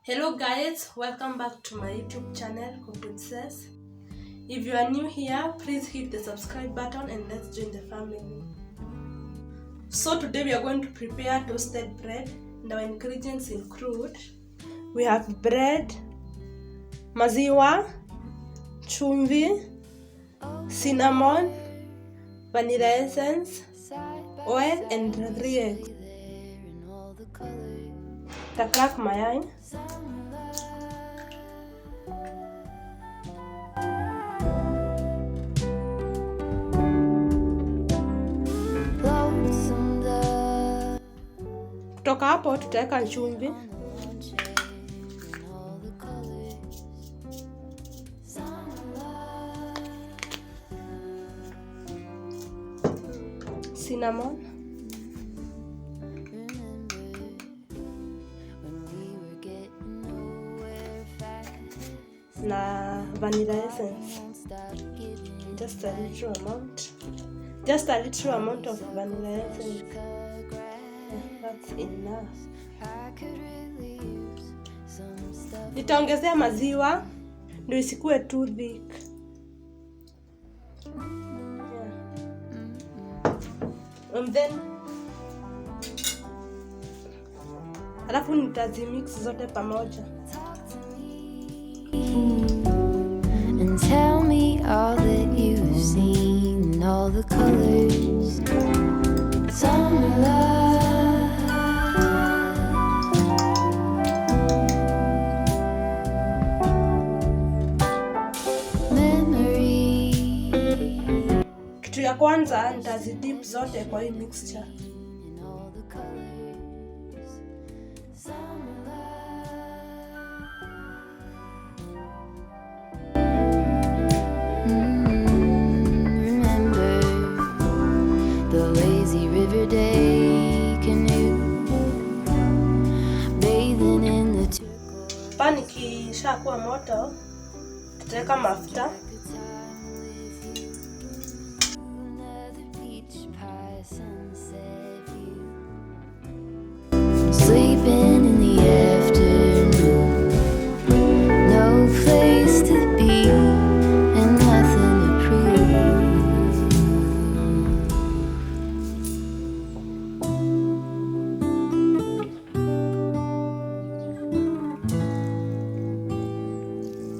Hello guys, welcome back to my YouTube channel Princess. If you are new here, please hit the subscribe button and let's join the family. So today we are going to prepare toasted bread and our ingredients include we have bread, maziwa, chumvi, cinnamon, vanilla essence, oil and 3 eggs. Crack mayai. Kutoka hapo tutaweka chumvi. Cinnamon. Na vanilla essence. Just a little amount of vanilla essence. That's enough. Nitaongezea maziwa ndio isikue too thick. And then alafu nitazimix zote pamoja. And tell me all that you've seen, all the colors, summer love, memory. Kitu ya kwanza nitazidip zote kwa hii mixture. Pani kishakuwa moto, tutaweka mafuta. Sleeping in the afternoon, no place to be and nothing to prove.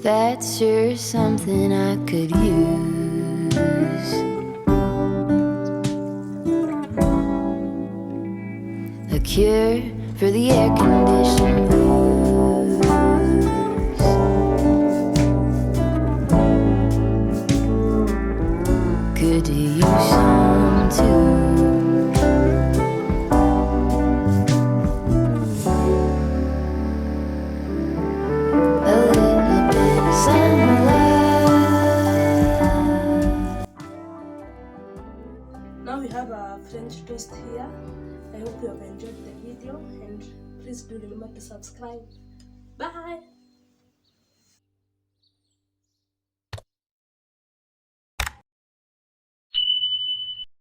That's sure something I could use. A cure for the air conditioned blues. Good to use some too. Now we have a French toast here. I hope you have enjoyed the video and please do remember to subscribe. Bye!